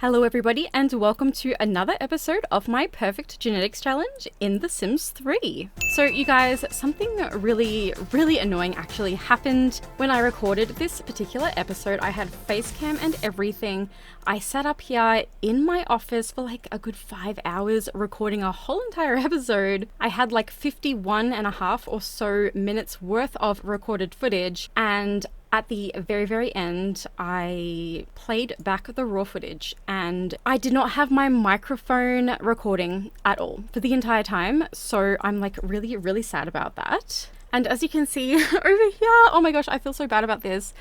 Hello everybody and welcome to another episode of my Perfect Genetics Challenge in The Sims 3. So you guys, something really annoying actually happened when I recorded this particular episode. I had face cam and everything. I sat up here in my office for like a good 5 hours recording a whole entire episode. I had like 51 and a half or so minutes worth of recorded footage, and at the very end, I played back the raw footage and I did not have my microphone recording at all for the entire time. So I'm like really sad about that. And as you can see over here, oh my gosh, I feel so bad about this.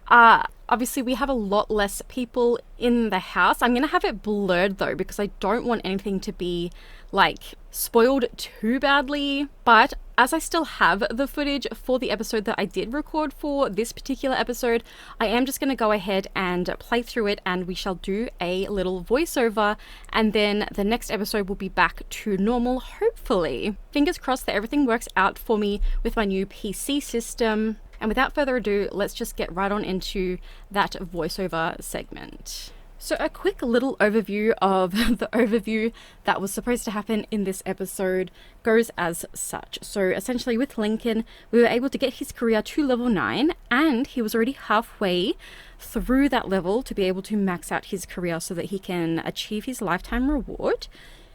Obviously we have a lot less people in the house. I'm gonna have it blurred though, because I don't want anything to be like spoiled too badly. But as I still have the footage for the episode that I did record for this particular episode, I am just going to go ahead and play through it, and we shall do a little voiceover, and then the next episode will be back to normal, hopefully. Fingers crossed that everything works out for me with my new PC system. And without further ado, let's just get right on into that voiceover segment. So a quick little overview of the overview that was supposed to happen in this episode goes as such. So essentially with Lincoln, we were able to get his career to level 9, and he was already halfway through that level to be able to max out his career so that he can achieve his lifetime reward.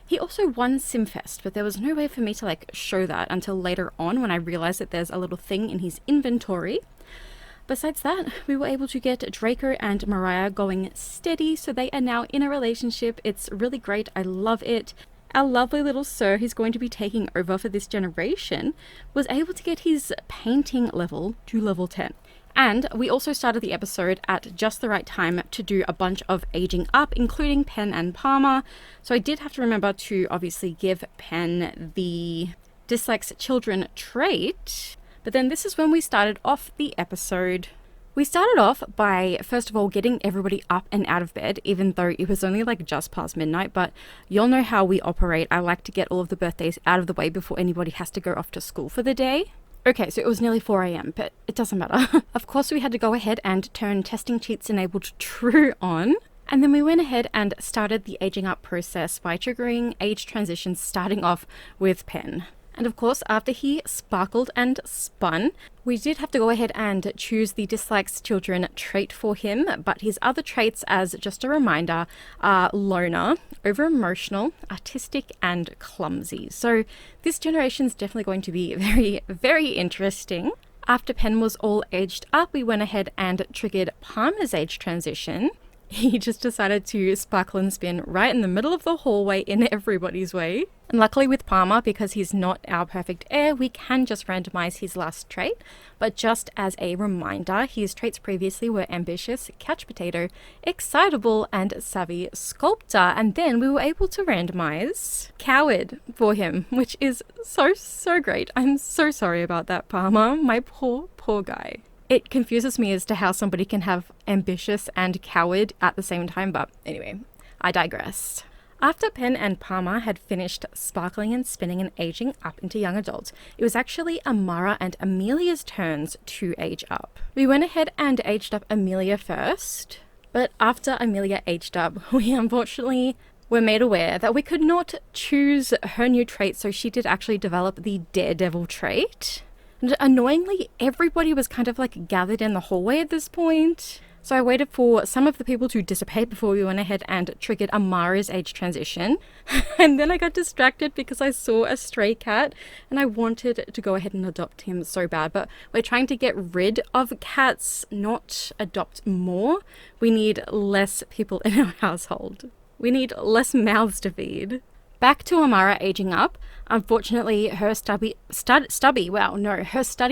He also won Simfest, but there was no way for me to like show that until later on when I realized that there's a little thing in his inventory. Besides that, we were able to get Draco and Mariah going steady, so they are now in a relationship. It's really great. I love it. Our lovely little sir, who's going to be taking over for this generation, was able to get his painting level to level 10. And we also started the episode at just the right time to do a bunch of aging up, including Pen and Palmer. So I did have to remember to obviously give Pen the dislikes children trait. But then this is when we started off the episode. We started off by, first of all, getting everybody up and out of bed, even though it was only like just past midnight, but you'll know how we operate. I like to get all of the birthdays out of the way before anybody has to go off to school for the day. Okay, so it was nearly 4 a.m, but it doesn't matter. Of course, we had to go ahead and turn testing cheats enabled true on. And then we went ahead and started the aging up process by triggering age transitions, starting off with Pen. And of course, after he sparkled and spun, we did have to go ahead and choose the dislikes children trait for him, but his other traits, as just a reminder, are loner, over-emotional, artistic, and clumsy. So this generation is definitely going to be very interesting. After Pen was all aged up, we went ahead and triggered Palmer's age transition. He just decided to sparkle and spin right in the middle of the hallway in everybody's way. And luckily with Palmer, because he's not our perfect heir, we can just randomize his last trait. But just as a reminder, his traits previously were ambitious, couch potato, excitable, and savvy sculptor. And then we were able to randomize coward for him, which is so great. I'm so sorry about that, Palmer. My poor guy. It confuses me as to how somebody can have ambitious and coward at the same time, but anyway, I digress. After Pen and Palmer had finished sparkling and spinning and aging up into young adults, it was actually Amara and Amelia's turns to age up. We went ahead and aged up Amelia first, but after Amelia aged up, we unfortunately were made aware that we could not choose her new trait, so she did actually develop the Daredevil trait. And annoyingly, everybody was kind of like gathered in the hallway at this point. So I waited for some of the people to dissipate before we went ahead and triggered Amara's age transition. And then I got distracted because I saw a stray cat and I wanted to go ahead and adopt him so bad. But we're trying to get rid of cats, not adopt more. We need less people in our household. We need less mouths to feed. Back to Amara aging up. Unfortunately, her study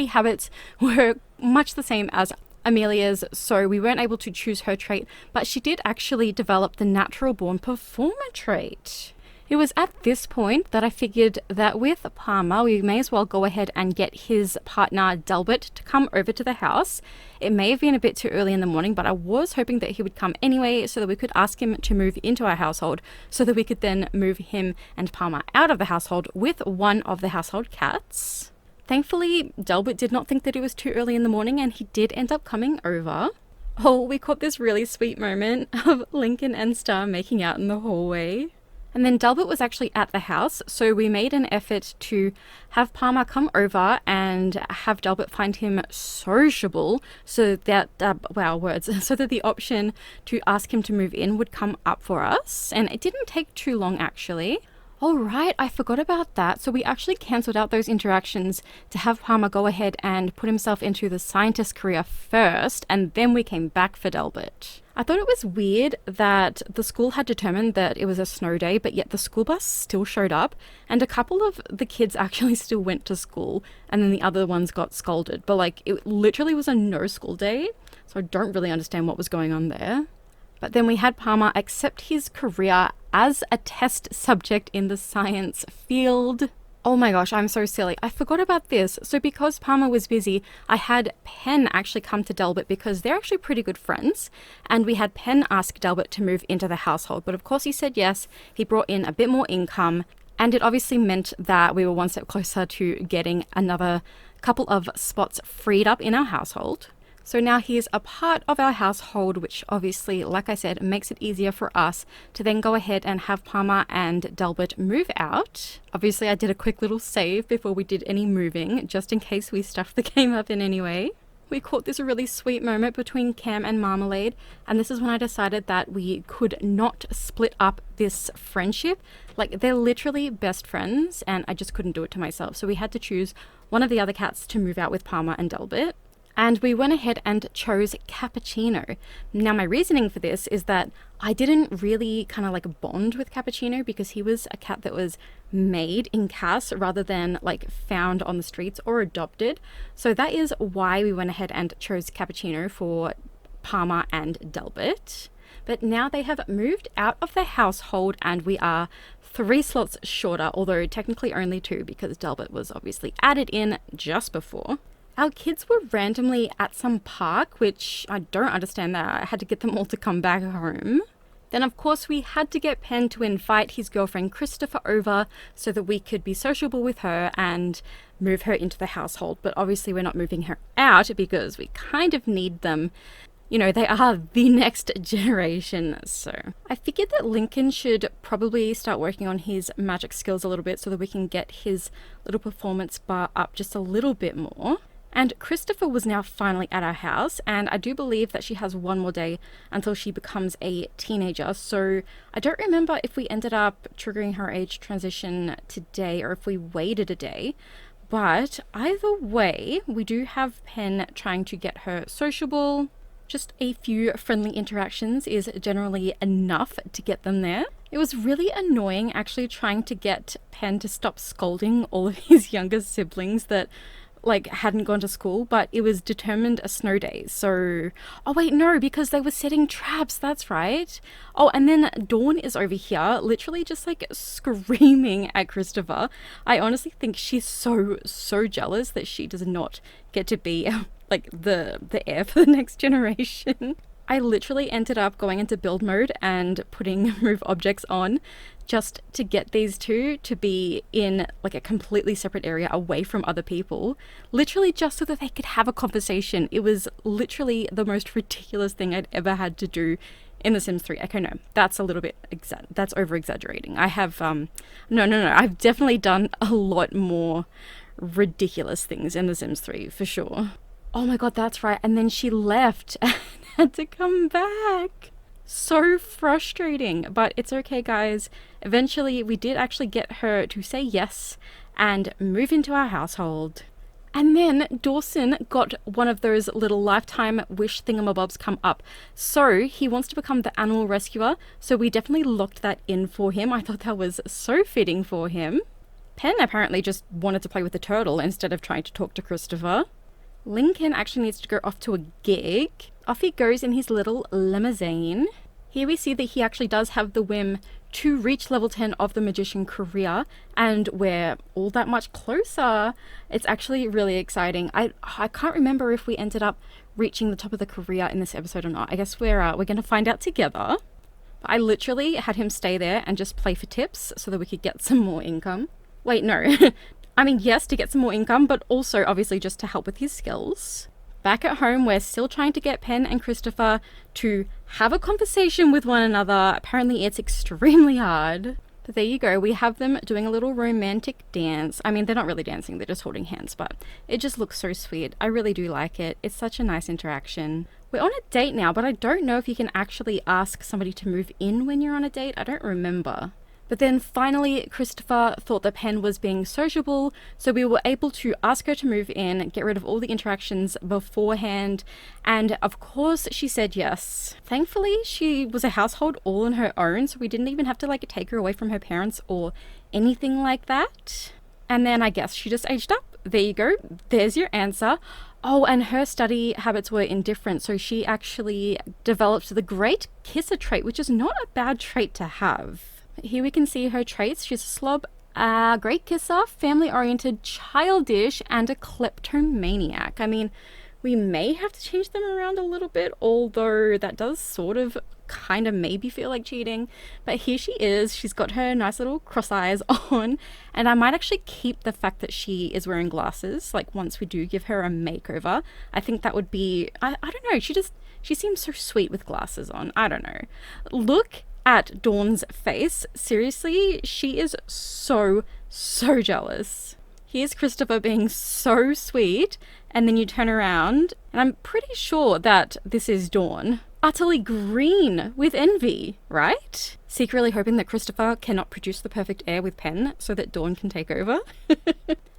habits were much the same as Amelia's, so we weren't able to choose her trait, but she did actually develop the natural born performer trait. It was at this point that I figured that with Palmer, we may as well go ahead and get his partner Delbert to come over to the house. It may have been a bit too early in the morning, but I was hoping that he would come anyway so that we could ask him to move into our household so that we could then move him and Palmer out of the household with one of the household cats. Thankfully, Delbert did not think that it was too early in the morning and he did end up coming over. Oh, we caught this really sweet moment of Lincoln and Star making out in the hallway. And then Delbert was actually at the house, so we made an effort to have Palmer come over and have Delbert find him sociable so that, wow, words, so that the option to ask him to move in would come up for us. And it didn't take too long, actually. Oh, right, I forgot about that. So we actually cancelled out those interactions to have Palmer go ahead and put himself into the scientist career first, and then we came back for Delbert. I thought it was weird that the school had determined that it was a snow day, but yet the school bus still showed up, and a couple of the kids actually still went to school, and then the other ones got scolded. But like, it literally was a no school day, so I don't really understand what was going on there. But then we had Palmer accept his career as a test subject in the science field. Oh my gosh, I'm so silly. I forgot about this. So because Palmer was busy, I had Penn actually come to Delbert because they're actually pretty good friends. And we had Penn ask Delbert to move into the household. But of course he said yes. He brought in a bit more income. And it obviously meant that we were one step closer to getting another couple of spots freed up in our household. So now he is a part of our household, which obviously, like I said, makes it easier for us to then go ahead and have Palmer and Delbert move out. Obviously, I did a quick little save before we did any moving, just in case we stuffed the game up in any way. We caught this really sweet moment between Cam and Marmalade, and this is when I decided that we could not split up this friendship. Like, they're literally best friends, and I just couldn't do it to myself. So we had to choose one of the other cats to move out with Palmer and Delbert. And we went ahead and chose Cappuccino. Now, my reasoning for this is that I didn't really kind of like bond with Cappuccino because he was a cat that was made in Cass rather than like found on the streets or adopted. So that is why we went ahead and chose Cappuccino for Palmer and Delbert. But now they have moved out of the household and we are 3 slots shorter, although technically only 2 because Delbert was obviously added in just before. Our kids were randomly at some park, which I don't understand that. I had to get them all to come back home. Then, of course, we had to get Penn to invite his girlfriend Christopher over so that we could be sociable with her and move her into the household. But obviously we're not moving her out because we kind of need them. You know, they are the next generation. So I figured that Lincoln should probably start working on his magic skills a little bit so that we can get his little performance bar up just a little bit more. And Christopher was now finally at our house, and I do believe that she has one more day until she becomes a teenager. So I don't remember if we ended up triggering her age transition today or if we waited a day. But either way, we do have Penn trying to get her sociable. Just a few friendly interactions is generally enough to get them there. It was really annoying actually trying to get Penn to stop scolding all of his younger siblings that like hadn't gone to school, but it was determined a snow day. So, oh wait, no, because they were setting traps, that's right. Oh, and then Dawn is over here, literally just like screaming at Christopher. I honestly think she's so jealous that she does not get to be like the heir for the next generation. I literally ended up going into build mode and putting move objects on just to get these two to be in like a completely separate area away from other people, literally just so that they could have a conversation. It was literally the most ridiculous thing I'd ever had to do in The Sims 3. Okay, no, that's a little bit that's over exaggerating. I have no, I've definitely done a lot more ridiculous things in The Sims 3 for sure. Oh my god, that's right. And then she left and had to come back. So frustrating, but it's okay, guys. Eventually, we did actually get her to say yes and move into our household. And then Dawson got one of those little lifetime wish thingamabobs come up. So he wants to become the animal rescuer. So we definitely locked that in for him. I thought that was so fitting for him. Penn apparently just wanted to play with the turtle instead of trying to talk to Christopher. Lincoln actually needs to go off to a gig. Off he goes in his little limousine. Here we see that he actually does have the whim to reach level 10 of the magician career, and we're all that much closer. It's actually really exciting. I can't remember if we ended up reaching the top of the career in this episode or not. I guess we're going to find out together. I literally had him stay there and just play for tips so that we could get some more income. Wait, no. I mean, yes, to get some more income, but also obviously just to help with his skills. Back at home, we're still trying to get Pen and Christopher to have a conversation with one another. Apparently it's extremely hard. But there you go, we have them doing a little romantic dance. I mean, they're not really dancing, they're just holding hands, but it just looks so sweet. I really do like it. It's such a nice interaction. We're on a date now, but I don't know if you can actually ask somebody to move in when you're on a date. I don't remember. But then finally, Christopher thought that Pen was being sociable, so we were able to ask her to move in, get rid of all the interactions beforehand, and of course she said yes. Thankfully, she was a household all on her own, so we didn't even have to like take her away from her parents or anything like that. And then I guess she just aged up. There you go. There's your answer. Oh, and her study habits were indifferent, so she actually developed the great kisser trait, which is not a bad trait to have. Here we can see her traits. She's a slob, a great kisser, family-oriented, childish, and a kleptomaniac. I mean, we may have to change them around a little bit, although that does sort of kind of maybe feel like cheating. But here she is. She's got her nice little cross eyes on, and I might actually keep the fact that she is wearing glasses, like once we do give her a makeover. I think that would be, I don't know, she seems so sweet with glasses on. I don't know. Look at Dawn's face. Seriously, she is so jealous. Here's Christopher being so sweet, and then you turn around, and I'm pretty sure that this is Dawn. Utterly green with envy, right? Secretly hoping that Christopher cannot produce the perfect heir with Pen so that Dawn can take over.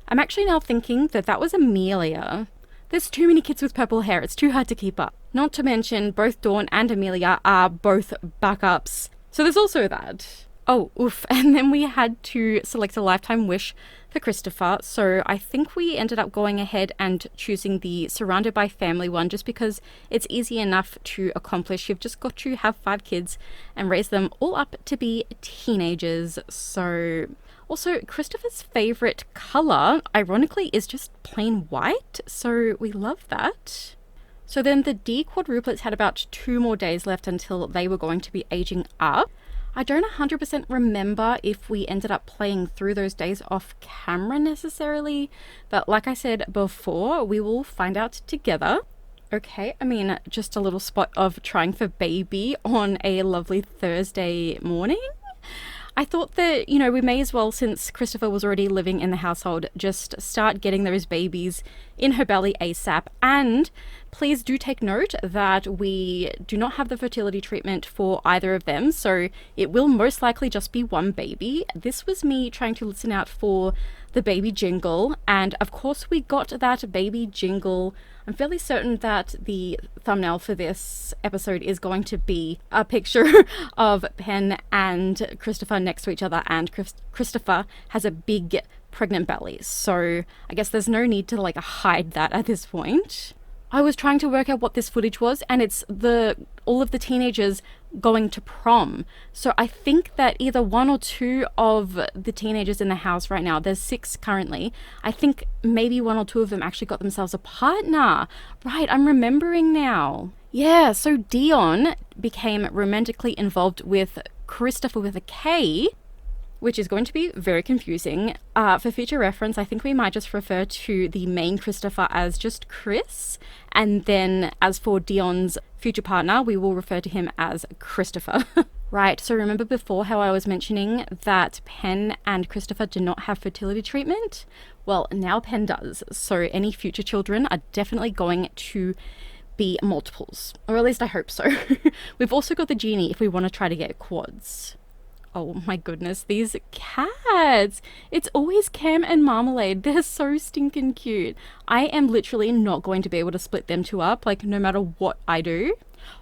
I'm actually now thinking that that was Amelia. There's too many kids with purple hair, it's too hard to keep up. Not to mention, both Dawn and Amelia are both backups. So there's also that. Oh, oof. And then we had to select a lifetime wish for Christopher. So I think we ended up going ahead and choosing the surrounded by family one, just because it's easy enough to accomplish. You've just got to have 5 kids and raise them all up to be teenagers. So also, Christopher's favorite color, ironically, is just plain white. So we love that. So then the D quadruplets had about 2 more days left until they were going to be aging up. I don't 100% remember if we ended up playing through those days off camera necessarily, but like I said before, we will find out together. Okay, I mean, just a little spot of trying for baby on a lovely Thursday morning. I thought that, you know, we may as well, since Christopher was already living in the household, just start getting those babies in her belly ASAP. And please do take note that we do not have the fertility treatment for either of them, so it will most likely just be one baby. This was me trying to listen out for the baby jingle, and of course we got that baby jingle. I'm fairly certain that the thumbnail for this episode is going to be a picture of Pen and Christopher next to each other, and Christopher has a big pregnant belly, so I guess there's no need to like hide that at this point. I was trying to work out what this footage was, and it's all of the teenagers going to prom. So I think that either 1 or 2 of the teenagers in the house right now, there's 6 currently, I think maybe 1 or 2 of them actually got themselves a partner. Right, I'm remembering now. Yeah, so Dion became romantically involved with Christopher with a K, which is going to be very confusing. For future reference, I think we might just refer to the main Christopher as just Chris, and then as for Dion's future partner, we will refer to him as Christopher. Right, so remember before how I was mentioning that Pen and Christopher do not have fertility treatment? Well, now Pen does, so any future children are definitely going to be multiples, or at least I hope so. We've also got the genie if we want to try to get quads. Oh my goodness, these cats! It's always Cam and Marmalade. They're so stinking cute. I am literally not going to be able to split them 2 up, like no matter what I do.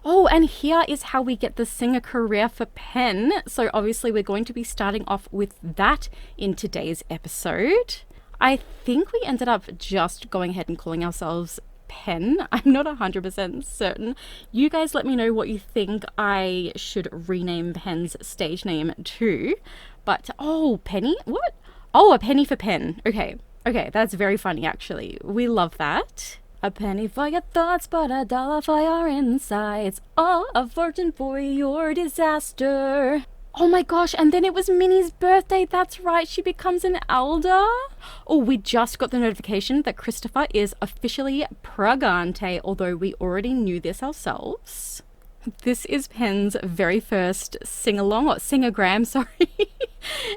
Oh, and here is how we get the singer career for Pen. So obviously we're going to be starting off with that in today's episode. I think we ended up just going ahead and calling ourselves Pen. I'm not 100% certain. You guys let me know what you think I should rename Pen's stage name to. But, oh, Penny? What? Oh, a penny for Pen. Okay, that's very funny actually. We love that. A penny for your thoughts, but a dollar for your insides. Oh, a fortune for your disaster. Oh my gosh, and then it was Minnie's birthday. That's right, she becomes an elder. Oh, we just got the notification that Christopher is officially pregante, although we already knew this ourselves. This is Pen's very first sing-along, or singogram, sorry.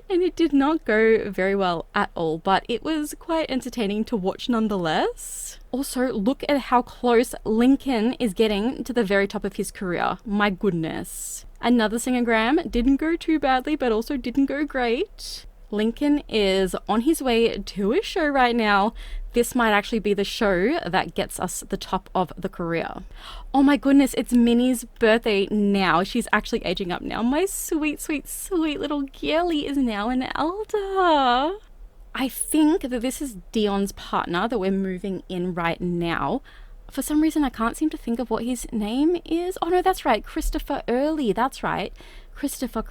And it did not go very well at all, but it was quite entertaining to watch nonetheless. Also, look at how close Lincoln is getting to the very top of his career. My goodness. Another singogram, didn't go too badly, but also didn't go great. Lincoln is on his way to a show right now. This might actually be the show that gets us the top of the career. Oh my goodness, it's Minnie's birthday now. She's actually aging up now. My sweet, sweet, sweet little girlie is now an elder. I think that this is Dion's partner that we're moving in right now. For some reason, I can't seem to think of what his name is. Oh no, that's right. Christopher Early. That's right. Christopher.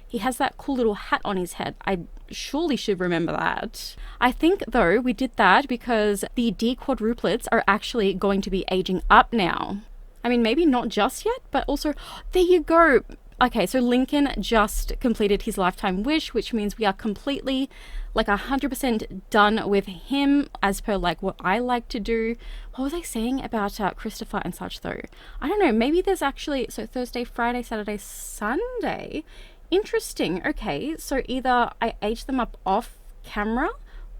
He has that cool little hat on his head. I surely should remember that. I think, though, we did that because the D quadruplets are actually going to be aging up now. I mean, maybe not just yet, but also, there you go. Okay, so Lincoln just completed his lifetime wish, which means we are completely, like 100% done with him as per like what I like to do. What was I saying about Christopher and such though? I don't know, maybe there's actually, so Thursday, Friday, Saturday, Sunday. Interesting. Okay, so either I age them up off camera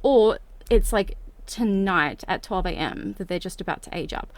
or it's like tonight at 12 a.m. that they're just about to age up.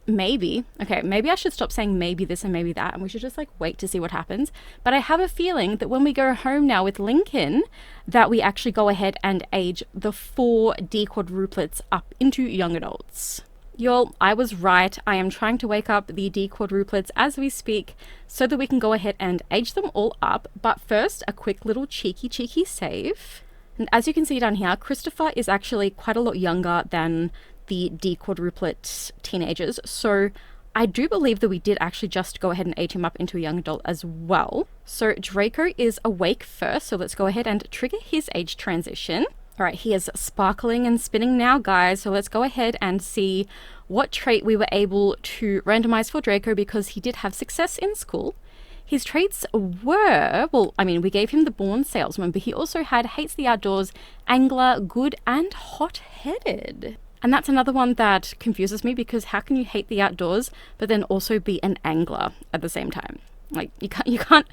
Maybe. Okay, maybe I should stop saying maybe this and maybe that and we should just like wait to see what happens. But I have a feeling that when we go home now with Lincoln, that we actually go ahead and age the 4 D quadruplets up into young adults. Y'all, I was right. I am trying to wake up the D quadruplets as we speak so that we can go ahead and age them all up. But first, a quick little cheeky save. And as you can see down here, Christopher is actually quite a lot younger than the D quadruplet teenagers. So I do believe that we did actually just go ahead and age him up into a young adult as well. So Draco is awake first. So let's go ahead and trigger his age transition. All right, he is sparkling and spinning now, guys. So let's go ahead and see what trait we were able to randomize for Draco because he did have success in school. His traits were, well, I mean, we gave him the born salesman, but he also had hates the outdoors, angler, good, and hot-headed. And that's another one that confuses me because how can you hate the outdoors, but then also be an angler at the same time? Like, you can't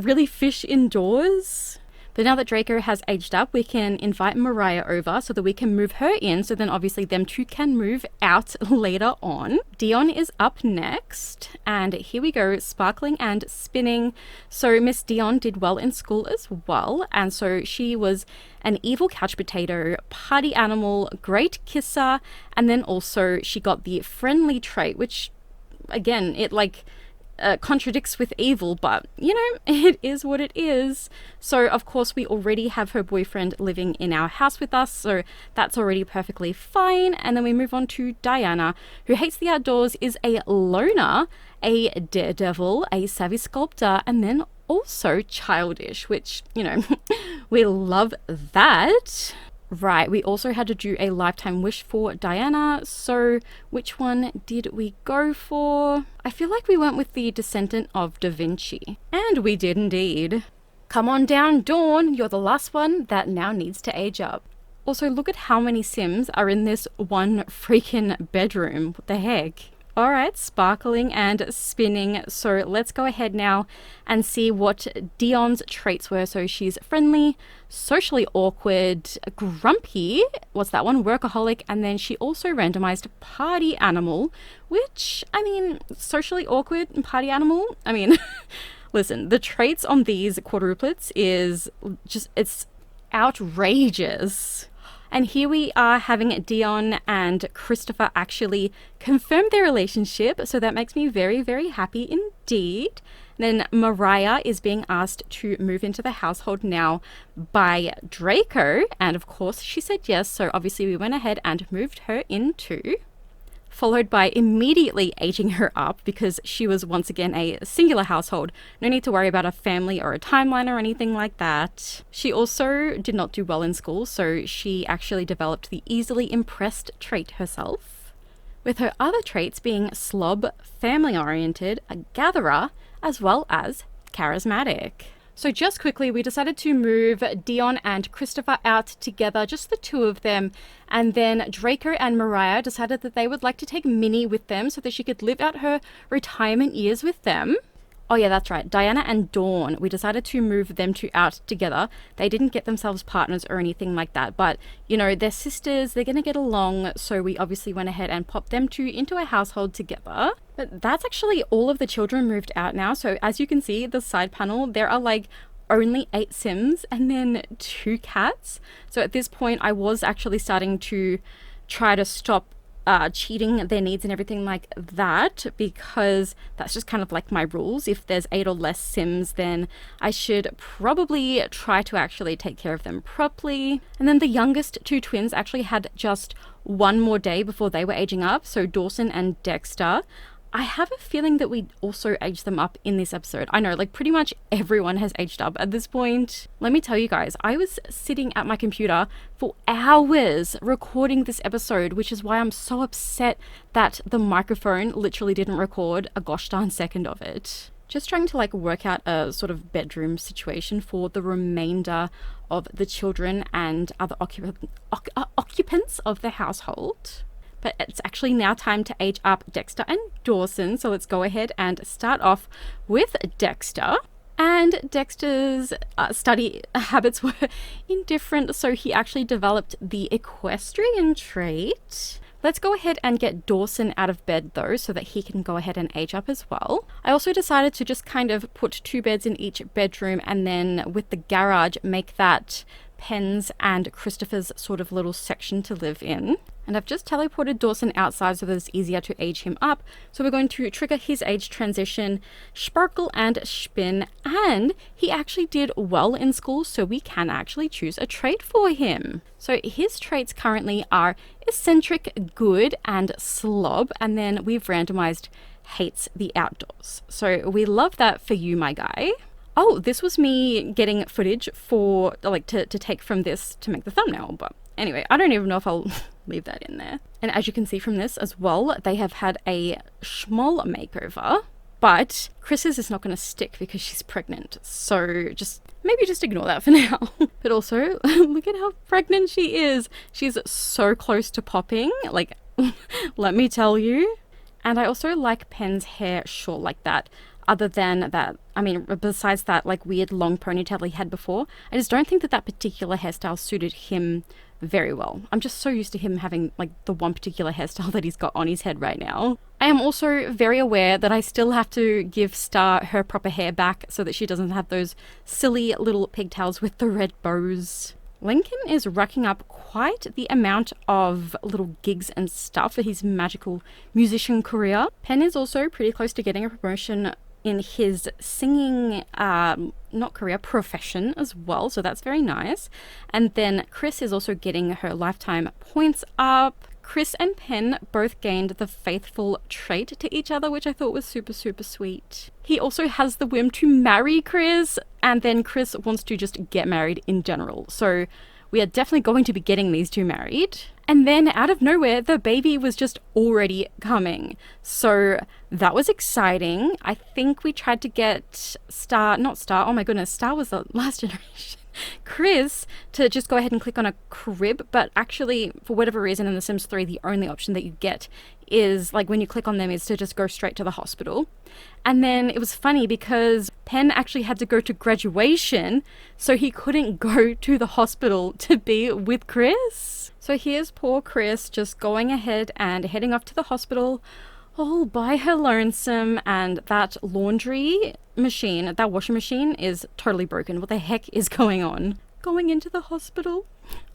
really fish indoors. But now that Draco has aged up, we can invite Mariah over so that we can move her in. So then obviously them two can move out later on. Dion is up next. And here we go, sparkling and spinning. So Miss Dion did well in school as well. And so she was an evil couch potato, party animal, great kisser. And then also she got the friendly trait, which again, it like contradicts with evil, but you know, it is what it is. So of course we already have her boyfriend living in our house with us, so that's already perfectly fine. And then we move on to Diana, who hates the outdoors, is a loner, a daredevil, a savvy sculptor, and then also childish, which, you know, we love that. Right, we also had to do a lifetime wish for Diana, so which one did we go for? I feel like we went with the descendant of Da Vinci, and we did indeed. Come on down, Dawn, you're the last one that now needs to age up. Also, look at how many Sims are in this one freaking bedroom. What the heck? Alright, sparkling and spinning. So let's go ahead now and see what Dion's traits were. So she's friendly, socially awkward, grumpy, what's that one? Workaholic, and then she also randomized party animal, which, I mean, socially awkward and party animal, I mean, listen, the traits on these quadruplets is just, it's outrageous. And here we are having Dion and Christopher actually confirm their relationship. So that makes me very, very happy indeed. Then Mariah is being asked to move into the household now by Draco. And of course she said yes. So obviously we went ahead and moved her in too. Followed by immediately aging her up because she was once again a singular household. No need to worry about a family or a timeline or anything like that. She also did not do well in school, so she actually developed the easily impressed trait herself, with her other traits being slob, family-oriented, a gatherer, as well as charismatic. So just quickly, we decided to move Dion and Christopher out together, just the two of them. And then Draco and Mariah decided that they would like to take Minnie with them so that she could live out her retirement years with them. Oh yeah, that's right. Diana and Dawn, we decided to move them two out together. They didn't get themselves partners or anything like that, but you know, they're sisters, they're gonna get along, so we obviously went ahead and popped them two into a household together. But that's actually all of the children moved out now. So as you can see, the side panel, there are like only 8 Sims and then 2 cats. So at this point, I was actually starting to try to stop cheating their needs and everything like that, because that's just kind of like my rules. If there's 8 or less Sims, then I should probably try to actually take care of them properly. And then the youngest 2 twins actually had just 1 more day before they were aging up, so Dawson and Dexter. I have a feeling that we also aged them up in this episode. I know, like, pretty much everyone has aged up at this point. Let me tell you guys, I was sitting at my computer for hours recording this episode, which is why I'm so upset that the microphone literally didn't record a gosh darn second of it. Just trying to like work out a sort of bedroom situation for the remainder of the children and other occupants of the household. But it's actually now time to age up Dexter and Dawson. So let's go ahead and start off with Dexter. And Dexter's study habits were indifferent, so he actually developed the equestrian trait. Let's go ahead and get Dawson out of bed though, so that he can go ahead and age up as well. I also decided to just kind of put 2 beds in each bedroom, and then with the garage, make that Penn's and Christopher's sort of little section to live in. And I've just teleported Dawson outside so that it's easier to age him up. So we're going to trigger his age transition, sparkle and spin, and he actually did well in school, so we can actually choose a trait for him. So his traits currently are eccentric, good, and slob, and then we've randomized hates the outdoors. So we love that for you, my guy. Oh, this was me getting footage for, like, to take from this to make the thumbnail, but anyway, I don't even know if I'll leave that in there. And as you can see from this as well, they have had a schmoll makeover, but Chris's is not going to stick because she's pregnant, so maybe just ignore that for now. But also, look at how pregnant she is. She's so close to popping, like, let me tell you. And I also like Penn's hair short like that. Other than that, I mean, besides that like weird long ponytail he had before, I just don't think that that particular hairstyle suited him very well. I'm just so used to him having like the one particular hairstyle that he's got on his head right now. I am also very aware that I still have to give Star her proper hair back so that she doesn't have those silly little pigtails with the red bows. Lincoln is racking up quite the amount of little gigs and stuff for his magical musician career. Penn is also pretty close to getting a promotion in his singing, profession as well, so that's very nice. And then Chris is also getting her lifetime points up. Chris and Penn both gained the faithful trait to each other, which I thought was super, super sweet. He also has the whim to marry Chris, and then Chris wants to just get married in general. So we are definitely going to be getting these two married. And then out of nowhere, the baby was just already coming. So that was exciting. I think we tried to get Star was the last generation. Chris to just go ahead and click on a crib, but actually for whatever reason in The Sims 3 the only option that you get is like when you click on them is to just go straight to the hospital. And then it was funny because Penn actually had to go to graduation, so he couldn't go to the hospital to be with Chris. So here's poor Chris just going ahead and heading off to the hospital all by her lonesome, and that laundry machine, that washing machine is totally broken. What the heck is going on? Going into the hospital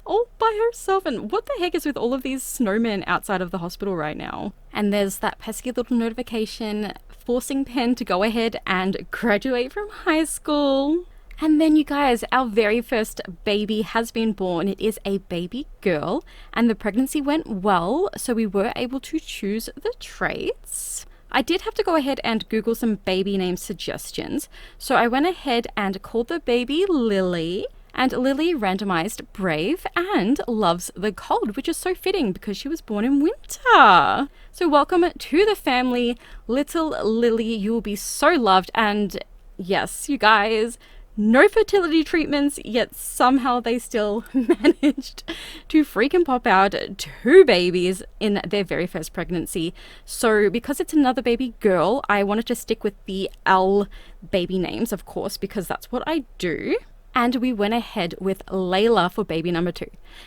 all by herself, and what the heck is with all of these snowmen outside of the hospital right now? And there's that pesky little notification forcing Penn to go ahead and graduate from high school. And then you guys, our very first baby has been born. It is a baby girl, and the pregnancy went well, so we were able to choose the traits. I did have to go ahead and Google some baby name suggestions, so I went ahead and called the baby Lily, and Lily randomized brave and loves the cold, which is so fitting because she was born in winter. So welcome to the family, little Lily. You will be so loved, and Yes, you guys, no fertility treatments, yet somehow they still managed to freaking pop out 2 babies in their very first pregnancy. So because it's another baby girl, I wanted to stick with the L baby names, of course, because that's what I do. And we went ahead with Layla for baby number 2.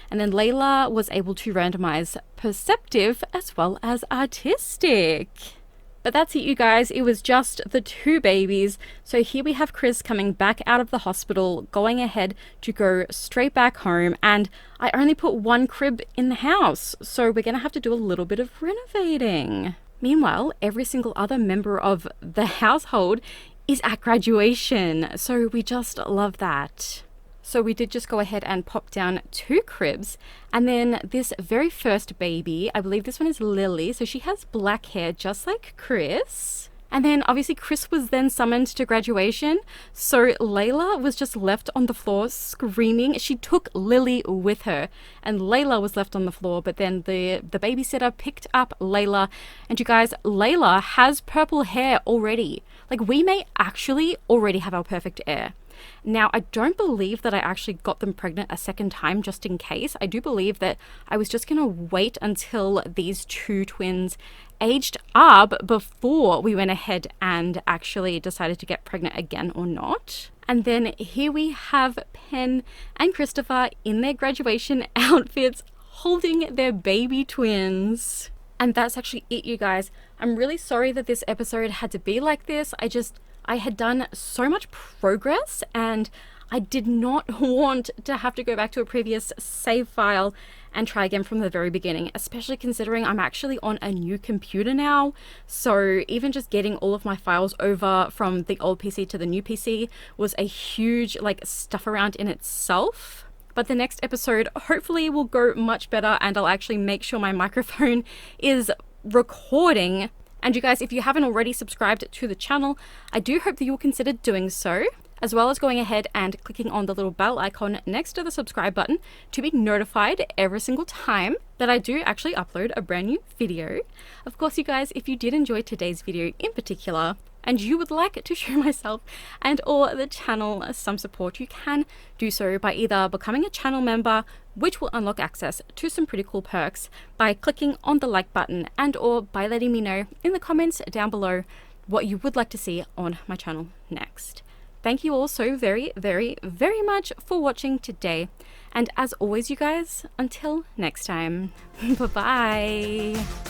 And then Layla was able to randomize perceptive as well as artistic. But that's it, you guys. It was just the 2 babies. So here we have Chris coming back out of the hospital, going ahead to go straight back home. And I only put 1 crib in the house, so we're going to have to do a little bit of renovating. Meanwhile, every single other member of the household is at graduation. So we just love that. So we did just go ahead and pop down 2 cribs. And then this very first baby, I believe this one is Lily. So she has black hair just like Chris. And then obviously Chris was then summoned to graduation. So Layla was just left on the floor screaming. She took Lily with her and Layla was left on the floor. But then the babysitter picked up Layla. And you guys, Layla has purple hair already. Like, we may actually already have our perfect heir. Now, I don't believe that I actually got them pregnant a second time just in case. I do believe that I was just going to wait until these 2 twins aged up before we went ahead and actually decided to get pregnant again or not. And then here we have Penn and Christopher in their graduation outfits holding their baby twins. And that's actually it, you guys. I'm really sorry that this episode had to be like this. I had done so much progress and I did not want to have to go back to a previous save file and try again from the very beginning, especially considering I'm actually on a new computer now. So even just getting all of my files over from the old PC to the new PC was a huge stuff around in itself. But the next episode hopefully will go much better and I'll actually make sure my microphone is recording. And you guys, if you haven't already subscribed to the channel, I do hope that you'll consider doing so, as well as going ahead and clicking on the little bell icon next to the subscribe button to be notified every single time that I do actually upload a brand new video. Of course, you guys, if you did enjoy today's video in particular, and you would like to show myself and or the channel some support, you can do so by either becoming a channel member, which will unlock access to some pretty cool perks, by clicking on the like button, and or by letting me know in the comments down below what you would like to see on my channel next. Thank you all so very, very, very much for watching today. And as always, you guys, until next time, bye-bye.